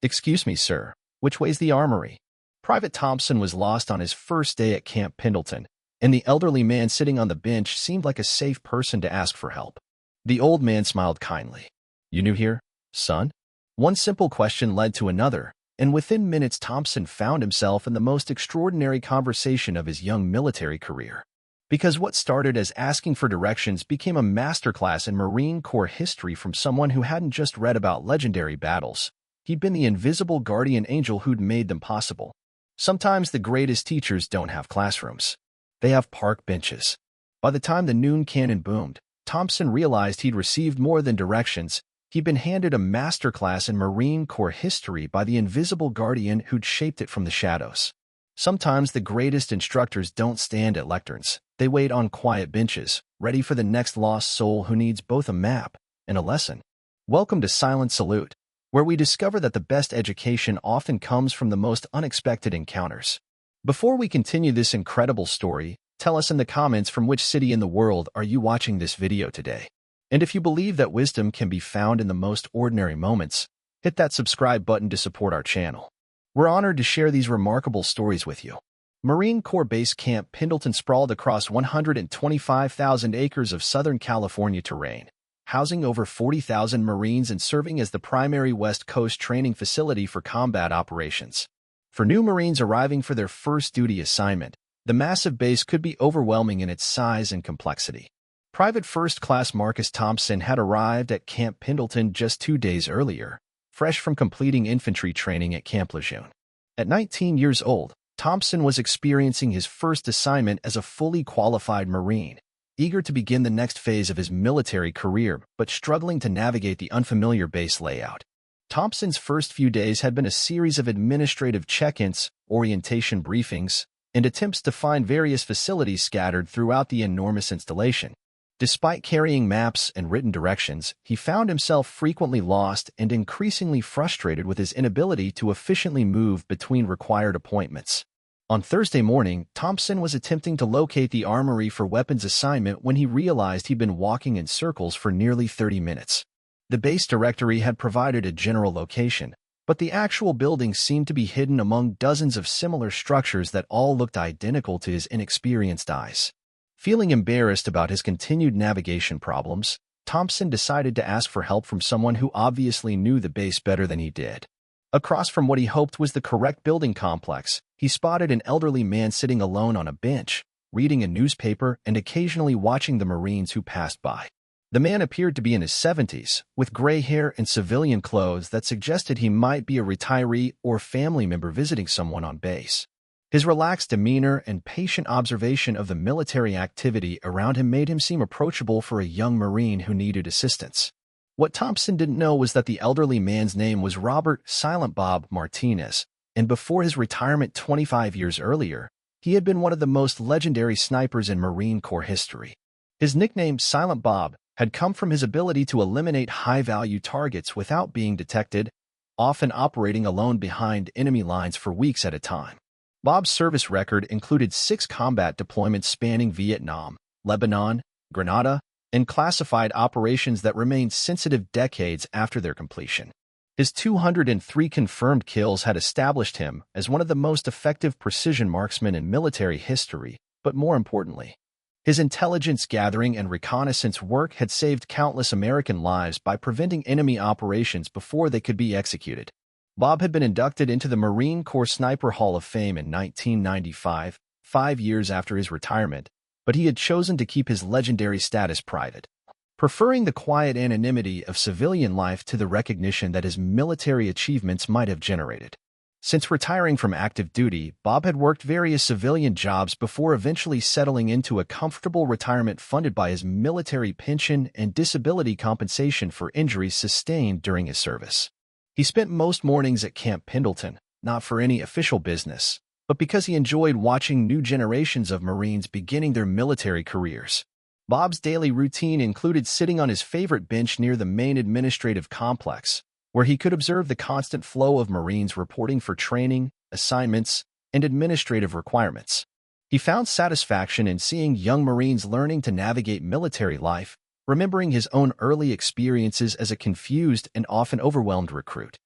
"Excuse me, sir. Which way's the armory?" Private Thompson was lost on his first day at Camp Pendleton, and the elderly man sitting on the bench seemed like a safe person to ask for help. The old man smiled kindly. "You new here, son?" One simple question led to another, and within minutes Thompson found himself in the most extraordinary conversation of his young military career. Because what started as asking for directions became a masterclass in Marine Corps history from someone who hadn't just read about legendary battles. He'd been the invisible guardian angel who'd made them possible. Sometimes the greatest teachers don't have classrooms. They have park benches. By the time the noon cannon boomed, Thompson realized he'd received more than directions. He'd been handed a masterclass in Marine Corps history by the invisible guardian who'd shaped it from the shadows. Sometimes the greatest instructors don't stand at lecterns. They wait on quiet benches, ready for the next lost soul who needs both a map and a lesson. Welcome to Silent Salute, where we discover that the best education often comes from the most unexpected encounters. Before we continue this incredible story, tell us in the comments from which city in the world are you watching this video today. And if you believe that wisdom can be found in the most ordinary moments, hit that subscribe button to support our channel. We're honored to share these remarkable stories with you. Marine Corps Base Camp Pendleton sprawled across 125,000 acres of Southern California terrain, housing over 40,000 Marines and serving as the primary West Coast training facility for combat operations. For new Marines arriving for their first duty assignment, the massive base could be overwhelming in its size and complexity. Private First Class Marcus Thompson had arrived at Camp Pendleton just 2 days earlier, fresh from completing infantry training at Camp Lejeune. At 19 years old, Thompson was experiencing his first assignment as a fully qualified Marine, eager to begin the next phase of his military career but struggling to navigate the unfamiliar base layout. Thompson's first few days had been a series of administrative check-ins, orientation briefings, and attempts to find various facilities scattered throughout the enormous installation. Despite carrying maps and written directions, he found himself frequently lost and increasingly frustrated with his inability to efficiently move between required appointments. On Thursday morning, Thompson was attempting to locate the armory for weapons assignment when he realized he'd been walking in circles for nearly 30 minutes. The base directory had provided a general location, but the actual building seemed to be hidden among dozens of similar structures that all looked identical to his inexperienced eyes. Feeling embarrassed about his continued navigation problems, Thompson decided to ask for help from someone who obviously knew the base better than he did. Across from what he hoped was the correct building complex, he spotted an elderly man sitting alone on a bench, reading a newspaper and occasionally watching the Marines who passed by. The man appeared to be in his 70s, with gray hair and civilian clothes that suggested he might be a retiree or family member visiting someone on base. His relaxed demeanor and patient observation of the military activity around him made him seem approachable for a young Marine who needed assistance. What Thompson didn't know was that the elderly man's name was Robert "Silent Bob" Martinez, and before his retirement 25 years earlier, he had been one of the most legendary snipers in Marine Corps history. His nickname, Silent Bob, had come from his ability to eliminate high-value targets without being detected, often operating alone behind enemy lines for weeks at a time. Bob's service record included 6 combat deployments spanning Vietnam, Lebanon, Grenada, and classified operations that remained sensitive decades after their completion. His 203 confirmed kills had established him as one of the most effective precision marksmen in military history, but more importantly, his intelligence gathering and reconnaissance work had saved countless American lives by preventing enemy operations before they could be executed. Bob had been inducted into the Marine Corps Sniper Hall of Fame in 1995, 5 years after his retirement, but he had chosen to keep his legendary status private, preferring the quiet anonymity of civilian life to the recognition that his military achievements might have generated. Since retiring from active duty, Bob had worked various civilian jobs before eventually settling into a comfortable retirement funded by his military pension and disability compensation for injuries sustained during his service. He spent most mornings at Camp Pendleton, not for any official business, but because he enjoyed watching new generations of Marines beginning their military careers. Bob's daily routine included sitting on his favorite bench near the main administrative complex, where he could observe the constant flow of Marines reporting for training, assignments, and administrative requirements. He found satisfaction in seeing young Marines learning to navigate military life, remembering his own early experiences as a confused and often overwhelmed recruit.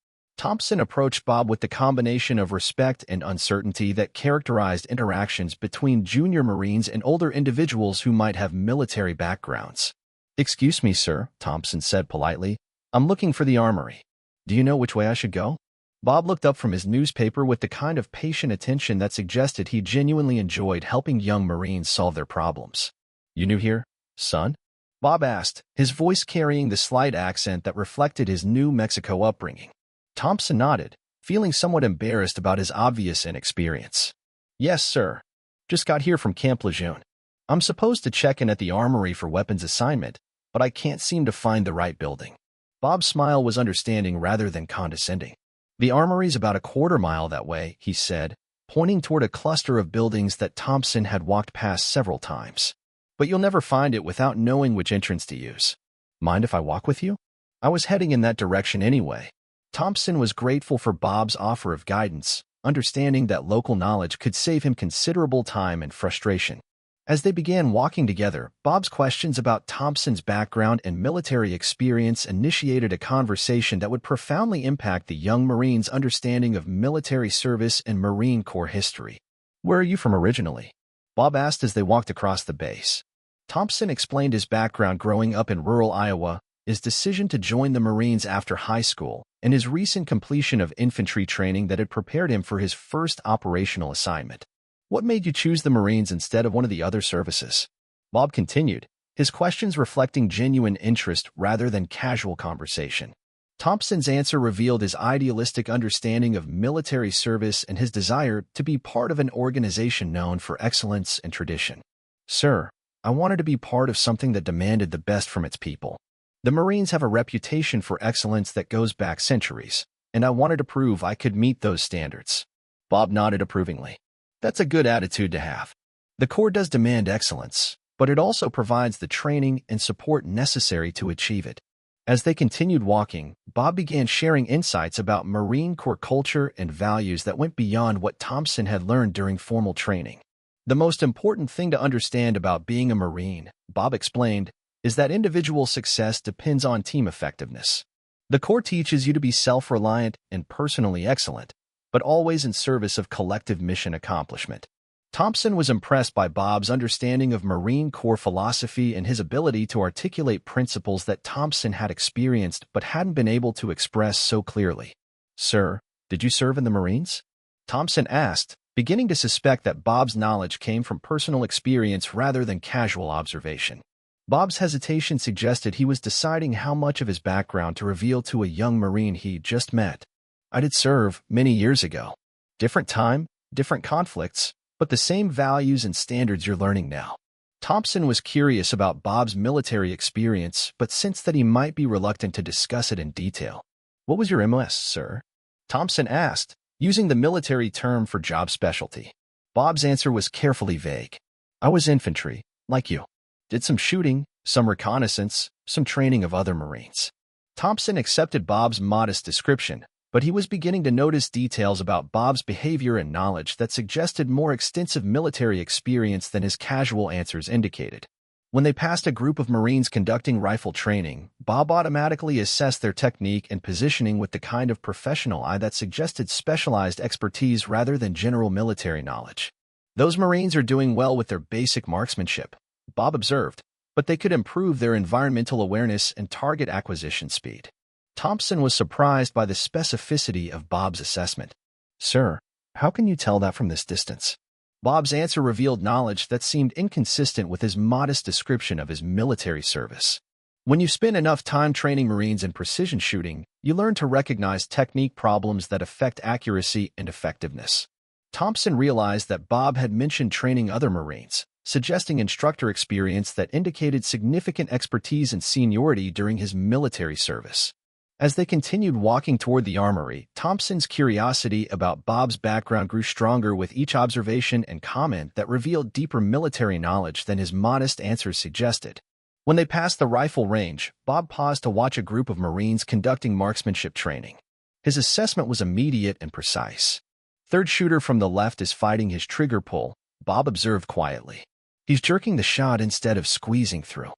Thompson approached Bob with the combination of respect and uncertainty that characterized interactions between junior Marines and older individuals who might have military backgrounds. "Excuse me, sir," Thompson said politely. "I'm looking for the armory. Do you know which way I should go?" Bob looked up from his newspaper with the kind of patient attention that suggested he genuinely enjoyed helping young Marines solve their problems. "You new here, son?" Bob asked, his voice carrying the slight accent that reflected his New Mexico upbringing. Thompson nodded, feeling somewhat embarrassed about his obvious inexperience. "Yes, sir. Just got here from Camp Lejeune. I'm supposed to check in at the armory for weapons assignment, but I can't seem to find the right building." Bob's smile was understanding rather than condescending. "The armory's about a quarter-mile that way," he said, pointing toward a cluster of buildings that Thompson had walked past several times. "But you'll never find it without knowing which entrance to use. Mind if I walk with you?" "I was heading in that direction anyway." Thompson was grateful for Bob's offer of guidance, understanding that local knowledge could save him considerable time and frustration. As they began walking together, Bob's questions about Thompson's background and military experience initiated a conversation that would profoundly impact the young Marine's understanding of military service and Marine Corps history. "Where are you from originally?" Bob asked as they walked across the base. Thompson explained his background growing up in rural Iowa, his decision to join the Marines after high school, and his recent completion of infantry training that had prepared him for his first operational assignment. "What made you choose the Marines instead of one of the other services?" Bob continued, his questions reflecting genuine interest rather than casual conversation. Thompson's answer revealed his idealistic understanding of military service and his desire to be part of an organization known for excellence and tradition. "Sir, I wanted to be part of something that demanded the best from its people. The Marines have a reputation for excellence that goes back centuries, and I wanted to prove I could meet those standards." Bob nodded approvingly. "That's a good attitude to have. The Corps does demand excellence, but it also provides the training and support necessary to achieve it." As they continued walking, Bob began sharing insights about Marine Corps culture and values that went beyond what Thompson had learned during formal training. "The most important thing to understand about being a Marine," Bob explained, "is that individual success depends on team effectiveness. The Corps teaches you to be self-reliant and personally excellent, but always in service of collective mission accomplishment." Thompson was impressed by Bob's understanding of Marine Corps philosophy and his ability to articulate principles that Thompson had experienced but hadn't been able to express so clearly. "Sir, did you serve in the Marines?" Thompson asked, beginning to suspect that Bob's knowledge came from personal experience rather than casual observation. Bob's hesitation suggested he was deciding how much of his background to reveal to a young Marine he just met. "I did serve many years ago. Different time, different conflicts, but the same values and standards you're learning now." Thompson was curious about Bob's military experience, but sensed that he might be reluctant to discuss it in detail. "What was your MS, sir?" Thompson asked, using the military term for job specialty. Bob's answer was carefully vague. "I was infantry, like you. Did some shooting, some reconnaissance, some training of other Marines." Thompson accepted Bob's modest description, but he was beginning to notice details about Bob's behavior and knowledge that suggested more extensive military experience than his casual answers indicated. When they passed a group of Marines conducting rifle training, Bob automatically assessed their technique and positioning with the kind of professional eye that suggested specialized expertise rather than general military knowledge. "Those Marines are doing well with their basic marksmanship," Bob observed, "but they could improve their environmental awareness and target acquisition speed." Thompson was surprised by the specificity of Bob's assessment. "Sir, how can you tell that from this distance?" Bob's answer revealed knowledge that seemed inconsistent with his modest description of his military service. "When you spend enough time training Marines in precision shooting, you learn to recognize technique problems that affect accuracy and effectiveness." Thompson realized that Bob had mentioned training other Marines, suggesting instructor experience that indicated significant expertise and seniority during his military service. As they continued walking toward the armory, Thompson's curiosity about Bob's background grew stronger with each observation and comment that revealed deeper military knowledge than his modest answers suggested. When they passed the rifle range, Bob paused to watch a group of Marines conducting marksmanship training. His assessment was immediate and precise. "Third shooter from the left is fighting his trigger pull," Bob observed quietly. "He's jerking the shot instead of squeezing through.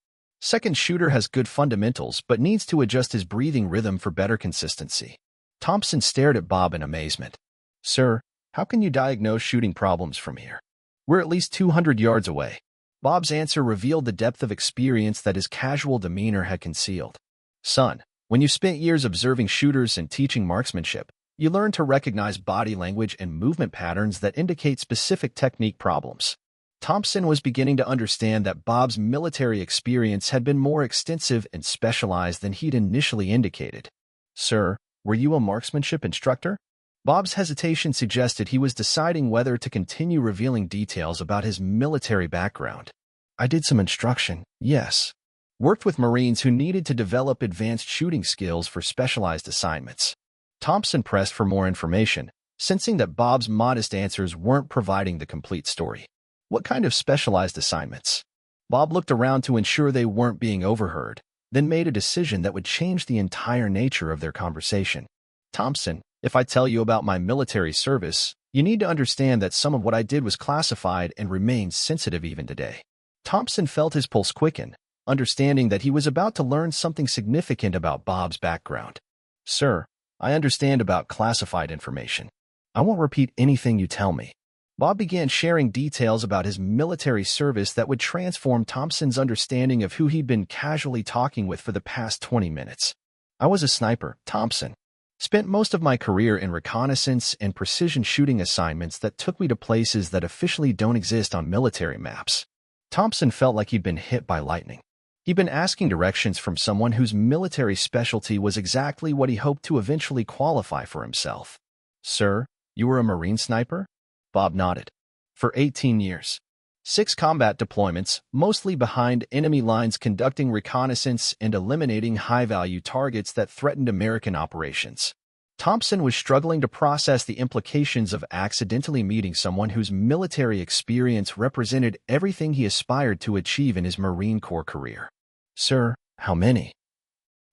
Second shooter has good fundamentals but needs to adjust his breathing rhythm for better consistency." Thompson stared at Bob in amazement. "Sir, how can you diagnose shooting problems from here? We're at least 200 yards away." Bob's answer revealed the depth of experience that his casual demeanor had concealed. "Son, when you spent years observing shooters and teaching marksmanship, you learn to recognize body language and movement patterns that indicate specific technique problems." Thompson was beginning to understand that Bob's military experience had been more extensive and specialized than he'd initially indicated. "Sir, were you a marksmanship instructor?" Bob's hesitation suggested he was deciding whether to continue revealing details about his military background. "I did some instruction, yes. Worked with Marines who needed to develop advanced shooting skills for specialized assignments." Thompson pressed for more information, sensing that Bob's modest answers weren't providing the complete story. "What kind of specialized assignments?" Bob looked around to ensure they weren't being overheard, then made a decision that would change the entire nature of their conversation. "Thompson, if I tell you about my military service, you need to understand that some of what I did was classified and remains sensitive even today." Thompson felt his pulse quicken, understanding that he was about to learn something significant about Bob's background. "Sir, I understand about classified information. I won't repeat anything you tell me." Bob began sharing details about his military service that would transform Thompson's understanding of who he'd been casually talking with for the past 20 minutes. "I was a sniper, Thompson. Spent most of my career in reconnaissance and precision shooting assignments that took me to places that officially don't exist on military maps." Thompson felt like he'd been hit by lightning. He'd been asking directions from someone whose military specialty was exactly what he hoped to eventually qualify for himself. "Sir, you were a Marine sniper?" Bob nodded. "For 18 years. 6 combat deployments, mostly behind enemy lines conducting reconnaissance and eliminating high-value targets that threatened American operations." Thompson was struggling to process the implications of accidentally meeting someone whose military experience represented everything he aspired to achieve in his Marine Corps career. "Sir, how many?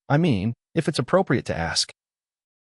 I mean, if it's appropriate to ask."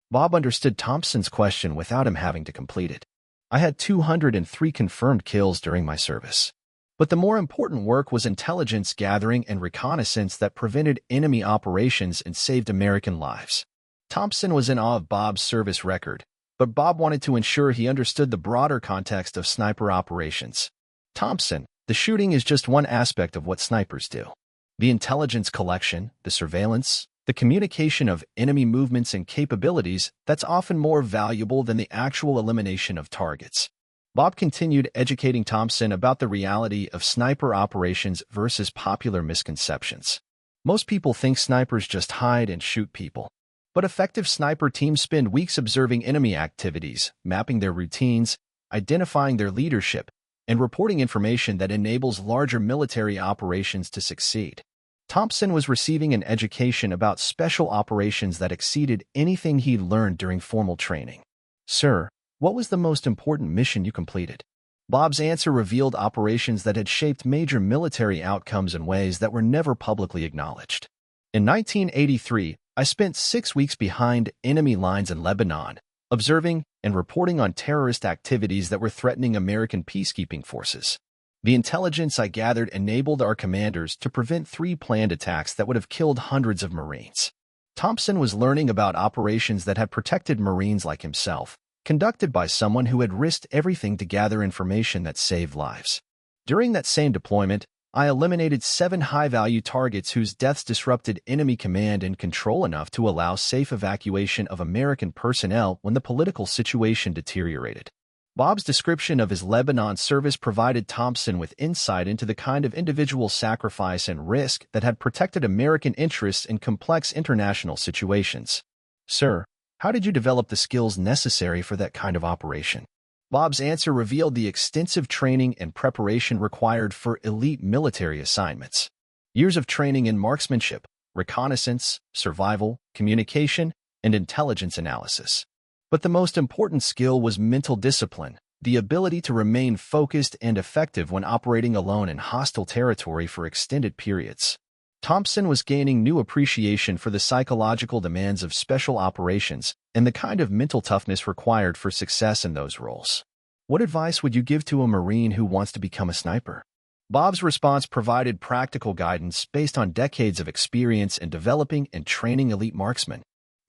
Bob understood Thompson's question without him having to complete it. "I had 203 confirmed kills during my service. But the more important work was intelligence gathering and reconnaissance that prevented enemy operations and saved American lives." Thompson was in awe of Bob's service record, but Bob wanted to ensure he understood the broader context of sniper operations. "Thompson, the shooting is just one aspect of what snipers do. The intelligence collection, the surveillance, the communication of enemy movements and capabilities, that's often more valuable than the actual elimination of targets." Bob continued educating Thompson about the reality of sniper operations versus popular misconceptions. Most people think snipers just hide and shoot people. But effective sniper teams spend weeks observing enemy activities, mapping their routines, identifying their leadership, and reporting information that enables larger military operations to succeed. Thompson was receiving an education about special operations that exceeded anything he'd learned during formal training. "Sir, what was the most important mission you completed?" Bob's answer revealed operations that had shaped major military outcomes in ways that were never publicly acknowledged. "In 1983, I spent 6 weeks behind enemy lines in Lebanon, observing and reporting on terrorist activities that were threatening American peacekeeping forces. The intelligence I gathered enabled our commanders to prevent 3 planned attacks that would have killed hundreds of Marines." Thompson was learning about operations that had protected Marines like himself, conducted by someone who had risked everything to gather information that saved lives. "During that same deployment, I eliminated 7 high-value targets whose deaths disrupted enemy command and control enough to allow safe evacuation of American personnel when the political situation deteriorated." Bob's description of his Lebanon service provided Thompson with insight into the kind of individual sacrifice and risk that had protected American interests in complex international situations. "Sir, how did you develop the skills necessary for that kind of operation?" Bob's answer revealed the extensive training and preparation required for elite military assignments. Years of training in marksmanship, reconnaissance, survival, communication, and intelligence analysis. But the most important skill was mental discipline, the ability to remain focused and effective when operating alone in hostile territory for extended periods. Thompson was gaining new appreciation for the psychological demands of special operations and the kind of mental toughness required for success in those roles. "What advice would you give to a Marine who wants to become a sniper?" Bob's response provided practical guidance based on decades of experience in developing and training elite marksmen.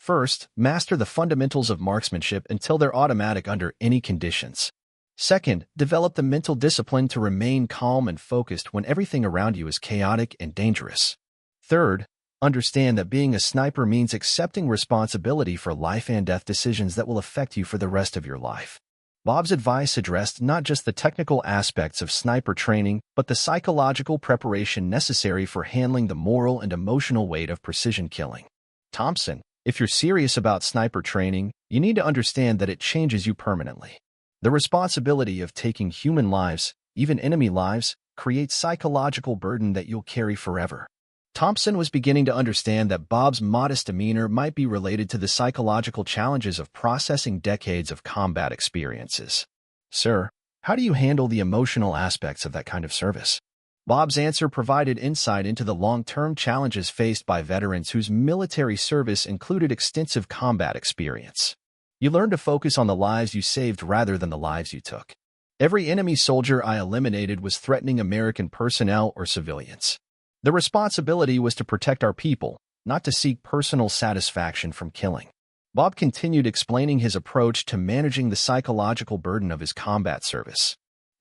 First, master the fundamentals of marksmanship until they're automatic under any conditions. Second, develop the mental discipline to remain calm and focused when everything around you is chaotic and dangerous. Third, understand that being a sniper means accepting responsibility for life and death decisions that will affect you for the rest of your life. Bob's advice addressed not just the technical aspects of sniper training, but the psychological preparation necessary for handling the moral and emotional weight of precision killing. Thompson, if you're serious about sniper training, you need to understand that it changes you permanently. The responsibility of taking human lives, even enemy lives, creates psychological burden that you'll carry forever. Thompson was beginning to understand that Bob's modest demeanor might be related to the psychological challenges of processing decades of combat experiences. Sir, how do you handle the emotional aspects of that kind of service? Bob's answer provided insight into the long-term challenges faced by veterans whose military service included extensive combat experience. You learn to focus on the lives you saved rather than the lives you took. Every enemy soldier I eliminated was threatening American personnel or civilians. The responsibility was to protect our people, not to seek personal satisfaction from killing. Bob continued explaining his approach to managing the psychological burden of his combat service.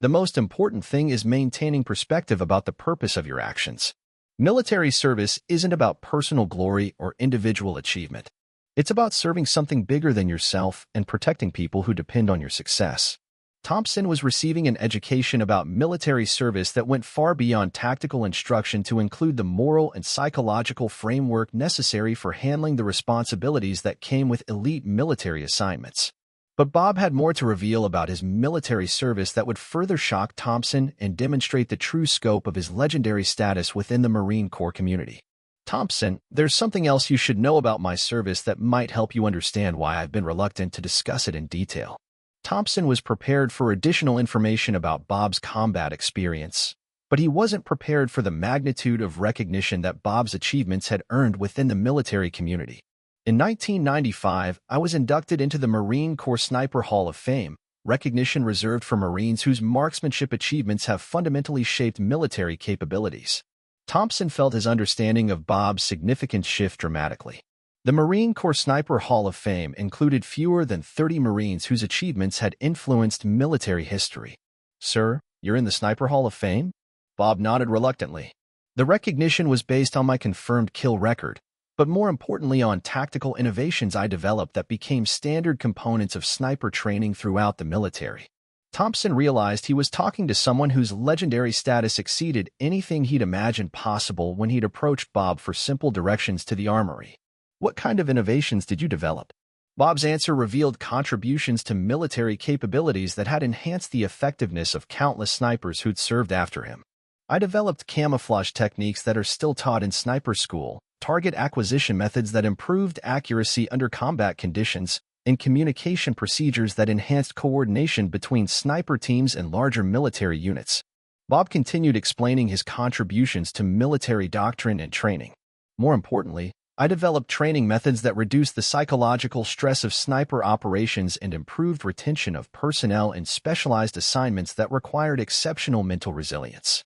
The most important thing is maintaining perspective about the purpose of your actions. Military service isn't about personal glory or individual achievement. It's about serving something bigger than yourself and protecting people who depend on your success. Thompson was receiving an education about military service that went far beyond tactical instruction to include the moral and psychological framework necessary for handling the responsibilities that came with elite military assignments. But Bob had more to reveal about his military service that would further shock Thompson and demonstrate the true scope of his legendary status within the Marine Corps community. Thompson, there's something else you should know about my service that might help you understand why I've been reluctant to discuss it in detail. Thompson was prepared for additional information about Bob's combat experience, but he wasn't prepared for the magnitude of recognition that Bob's achievements had earned within the military community. In 1995, I was inducted into the Marine Corps Sniper Hall of Fame, recognition reserved for Marines whose marksmanship achievements have fundamentally shaped military capabilities. Thompson felt his understanding of Bob's significance shift dramatically. The Marine Corps Sniper Hall of Fame included fewer than 30 Marines whose achievements had influenced military history. Sir, you're in the Sniper Hall of Fame? Bob nodded reluctantly. The recognition was based on my confirmed kill record, but more importantly on tactical innovations I developed that became standard components of sniper training throughout the military. Thompson realized he was talking to someone whose legendary status exceeded anything he'd imagined possible when he'd approached Bob for simple directions to the armory. What kind of innovations did you develop? Bob's answer revealed contributions to military capabilities that had enhanced the effectiveness of countless snipers who'd served after him. I developed camouflage techniques that are still taught in sniper school, target acquisition methods that improved accuracy under combat conditions, and communication procedures that enhanced coordination between sniper teams and larger military units. Bob continued explaining his contributions to military doctrine and training. More importantly, I developed training methods that reduced the psychological stress of sniper operations and improved retention of personnel in specialized assignments that required exceptional mental resilience.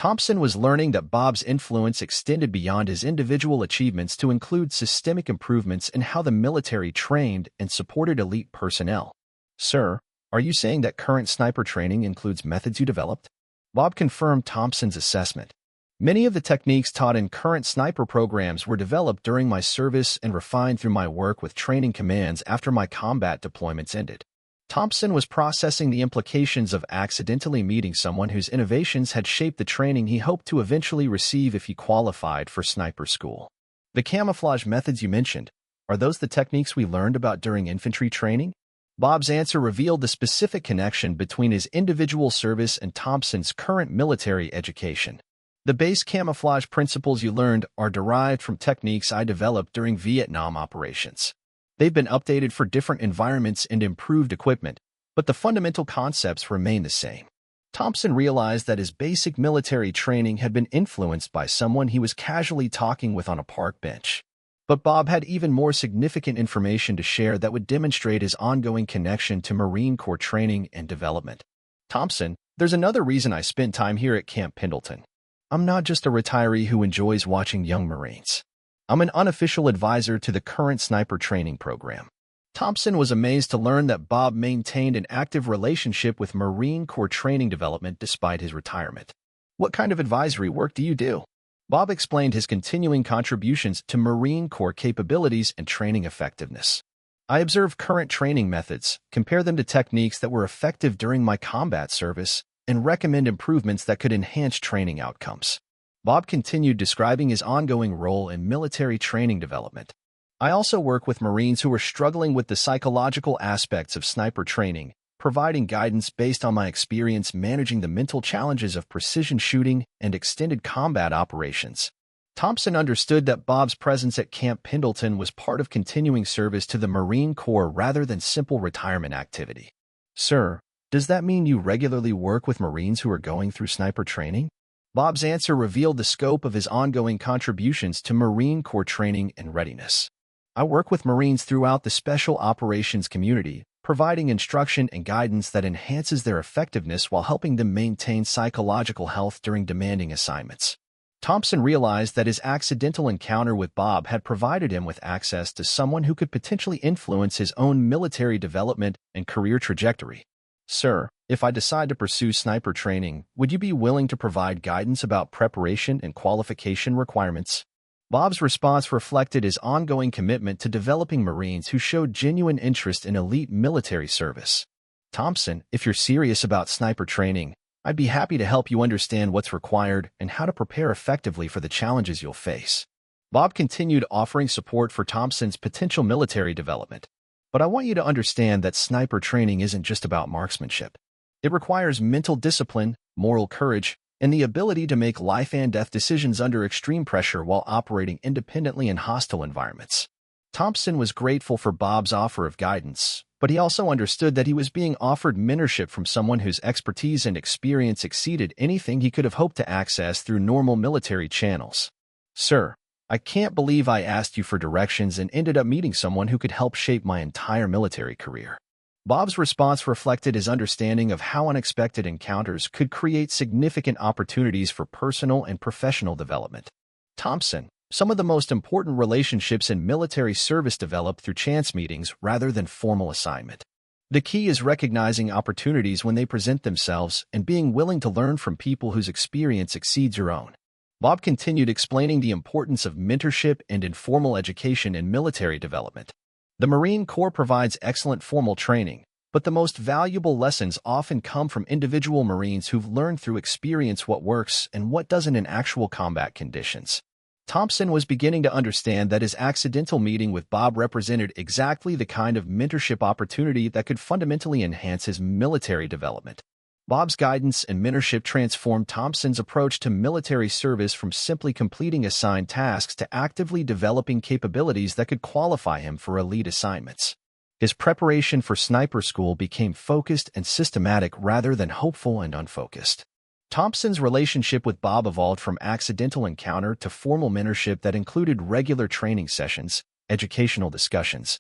Thompson was learning that Bob's influence extended beyond his individual achievements to include systemic improvements in how the military trained and supported elite personnel. Sir, are you saying that current sniper training includes methods you developed? Bob confirmed Thompson's assessment. Many of the techniques taught in current sniper programs were developed during my service and refined through my work with training commands after my combat deployments ended. Thompson was processing the implications of accidentally meeting someone whose innovations had shaped the training he hoped to eventually receive if he qualified for sniper school. The camouflage methods you mentioned, are those the techniques we learned about during infantry training? Bob's answer revealed the specific connection between his individual service and Thompson's current military education. The base camouflage principles you learned are derived from techniques I developed during Vietnam operations. They've been updated for different environments and improved equipment, but the fundamental concepts remain the same. Thompson realized that his basic military training had been influenced by someone he was casually talking with on a park bench. But Bob had even more significant information to share that would demonstrate his ongoing connection to Marine Corps training and development. Thompson, there's another reason I spent time here at Camp Pendleton. I'm not just a retiree who enjoys watching young Marines. I'm an unofficial advisor to the current sniper training program. Thompson was amazed to learn that Bob maintained an active relationship with Marine Corps training development despite his retirement. What kind of advisory work do you do? Bob explained his continuing contributions to Marine Corps capabilities and training effectiveness. I observe current training methods, compare them to techniques that were effective during my combat service, and recommend improvements that could enhance training outcomes. Bob continued describing his ongoing role in military training development. I also work with Marines who are struggling with the psychological aspects of sniper training, providing guidance based on my experience managing the mental challenges of precision shooting and extended combat operations. Thompson understood that Bob's presence at Camp Pendleton was part of continuing service to the Marine Corps rather than simple retirement activity. Sir, does that mean you regularly work with Marines who are going through sniper training? Bob's answer revealed the scope of his ongoing contributions to Marine Corps training and readiness. I work with Marines throughout the special operations community, providing instruction and guidance that enhances their effectiveness while helping them maintain psychological health during demanding assignments. Thompson realized that his accidental encounter with Bob had provided him with access to someone who could potentially influence his own military development and career trajectory. Sir, if I decide to pursue sniper training, would you be willing to provide guidance about preparation and qualification requirements? Bob's response reflected his ongoing commitment to developing Marines who showed genuine interest in elite military service. Thompson, if you're serious about sniper training, I'd be happy to help you understand what's required and how to prepare effectively for the challenges you'll face. Bob continued offering support for Thompson's potential military development. But I want you to understand that sniper training isn't just about marksmanship. It requires mental discipline, moral courage, and the ability to make life-and-death decisions under extreme pressure while operating independently in hostile environments. Thompson was grateful for Bob's offer of guidance, but he also understood that he was being offered mentorship from someone whose expertise and experience exceeded anything he could have hoped to access through normal military channels. Sir, I can't believe I asked you for directions and ended up meeting someone who could help shape my entire military career. Bob's response reflected his understanding of how unexpected encounters could create significant opportunities for personal and professional development. Thompson, some of the most important relationships in military service developed through chance meetings rather than formal assignment. The key is recognizing opportunities when they present themselves and being willing to learn from people whose experience exceeds your own. Bob continued explaining the importance of mentorship and informal education in military development. The Marine Corps provides excellent formal training, but the most valuable lessons often come from individual Marines who've learned through experience what works and what doesn't in actual combat conditions. Thompson was beginning to understand that his accidental meeting with Bob represented exactly the kind of mentorship opportunity that could fundamentally enhance his military development. Bob's guidance and mentorship transformed Thompson's approach to military service from simply completing assigned tasks to actively developing capabilities that could qualify him for elite assignments. His preparation for sniper school became focused and systematic rather than hopeful and unfocused. Thompson's relationship with Bob evolved from accidental encounter to formal mentorship that included regular training sessions, educational discussions,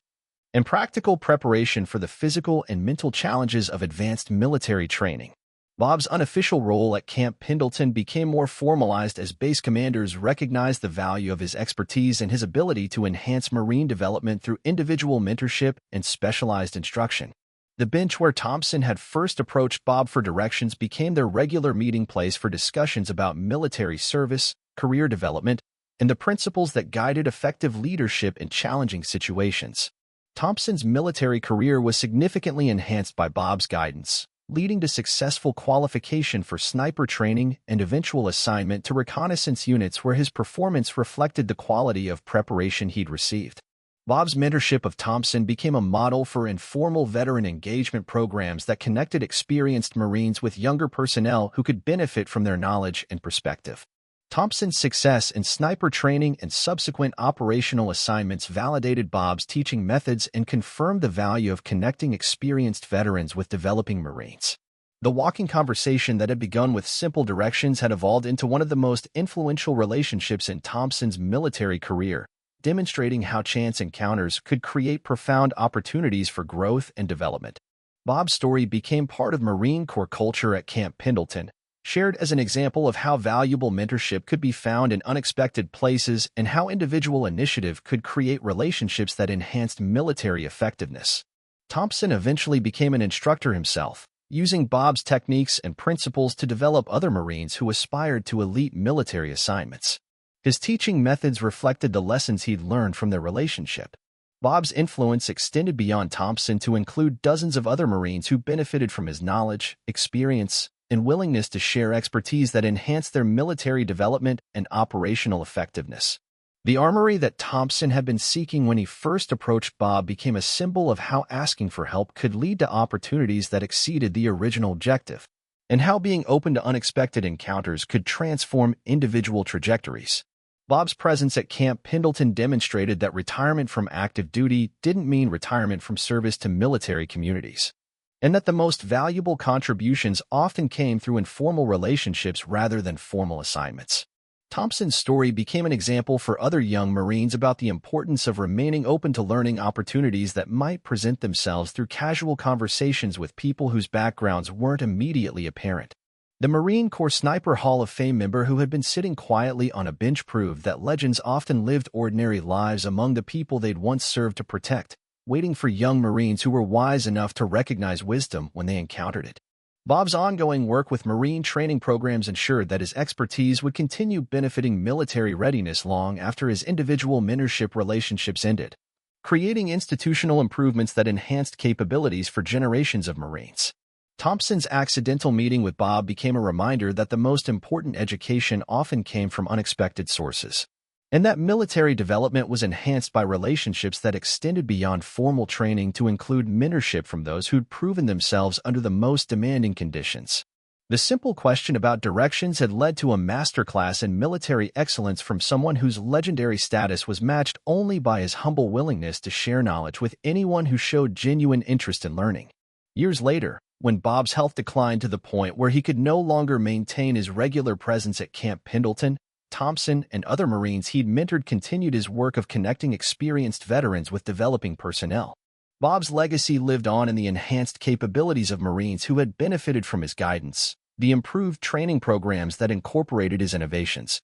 and practical preparation for the physical and mental challenges of advanced military training. Bob's unofficial role at Camp Pendleton became more formalized as base commanders recognized the value of his expertise and his ability to enhance Marine development through individual mentorship and specialized instruction. The bench where Thompson had first approached Bob for directions became their regular meeting place for discussions about military service, career development, and the principles that guided effective leadership in challenging situations. Thompson's military career was significantly enhanced by Bob's guidance, leading to successful qualification for sniper training and eventual assignment to reconnaissance units where his performance reflected the quality of preparation he'd received. Bob's mentorship of Thompson became a model for informal veteran engagement programs that connected experienced Marines with younger personnel who could benefit from their knowledge and perspective. Thompson's success in sniper training and subsequent operational assignments validated Bob's teaching methods and confirmed the value of connecting experienced veterans with developing Marines. The walking conversation that had begun with simple directions had evolved into one of the most influential relationships in Thompson's military career, demonstrating how chance encounters could create profound opportunities for growth and development. Bob's story became part of Marine Corps culture at Camp Pendleton, shared as an example of how valuable mentorship could be found in unexpected places and how individual initiative could create relationships that enhanced military effectiveness. Thompson eventually became an instructor himself, using Bob's techniques and principles to develop other Marines who aspired to elite military assignments. His teaching methods reflected the lessons he'd learned from their relationship. Bob's influence extended beyond Thompson to include dozens of other Marines who benefited from his knowledge, experience, and willingness to share expertise that enhanced their military development and operational effectiveness. The armory that Thompson had been seeking when he first approached Bob became a symbol of how asking for help could lead to opportunities that exceeded the original objective, and how being open to unexpected encounters could transform individual trajectories. Bob's presence at Camp Pendleton demonstrated that retirement from active duty didn't mean retirement from service to military communities, and that the most valuable contributions often came through informal relationships rather than formal assignments. Thompson's story became an example for other young Marines about the importance of remaining open to learning opportunities that might present themselves through casual conversations with people whose backgrounds weren't immediately apparent. The Marine Corps Sniper Hall of Fame member who had been sitting quietly on a bench proved that legends often lived ordinary lives among the people they'd once served to protect, waiting for young Marines who were wise enough to recognize wisdom when they encountered it. Bob's ongoing work with Marine training programs ensured that his expertise would continue benefiting military readiness long after his individual mentorship relationships ended, creating institutional improvements that enhanced capabilities for generations of Marines. Thompson's accidental meeting with Bob became a reminder that the most important education often came from unexpected sources, and that military development was enhanced by relationships that extended beyond formal training to include mentorship from those who'd proven themselves under the most demanding conditions. The simple question about directions had led to a masterclass in military excellence from someone whose legendary status was matched only by his humble willingness to share knowledge with anyone who showed genuine interest in learning. Years later, when Bob's health declined to the point where he could no longer maintain his regular presence at Camp Pendleton, Thompson and other Marines he'd mentored continued his work of connecting experienced veterans with developing personnel. Bob's legacy lived on in the enhanced capabilities of Marines who had benefited from his guidance, the improved training programs that incorporated his innovations,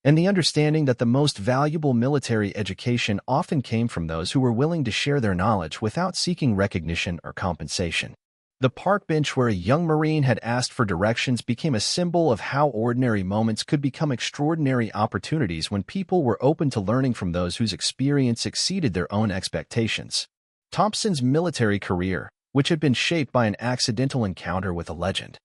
and the understanding that the most valuable military education often came from those who were willing to share their knowledge without seeking recognition or compensation. The park bench where a young Marine had asked for directions became a symbol of how ordinary moments could become extraordinary opportunities when people were open to learning from those whose experience exceeded their own expectations. Thompson's military career, which had been shaped by an accidental encounter with a legend,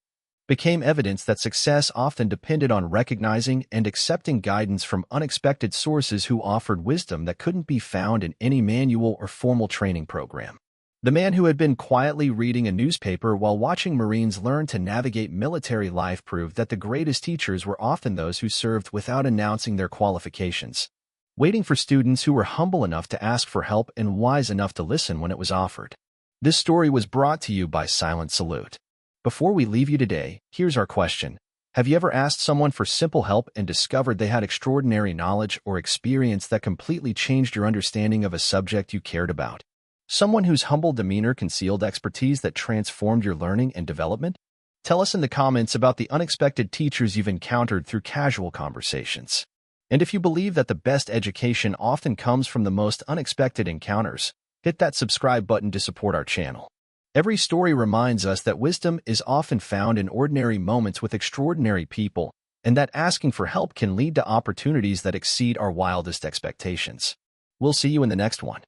became evidence that success often depended on recognizing and accepting guidance from unexpected sources who offered wisdom that couldn't be found in any manual or formal training program. The man who had been quietly reading a newspaper while watching Marines learn to navigate military life proved that the greatest teachers were often those who served without announcing their qualifications, waiting for students who were humble enough to ask for help and wise enough to listen when it was offered. This story was brought to you by Silent Salute. Before we leave you today, here's our question. Have you ever asked someone for simple help and discovered they had extraordinary knowledge or experience that completely changed your understanding of a subject you cared about? Someone whose humble demeanor concealed expertise that transformed your learning and development? Tell us in the comments about the unexpected teachers you've encountered through casual conversations. And if you believe that the best education often comes from the most unexpected encounters, hit that subscribe button to support our channel. Every story reminds us that wisdom is often found in ordinary moments with extraordinary people, and that asking for help can lead to opportunities that exceed our wildest expectations. We'll see you in the next one.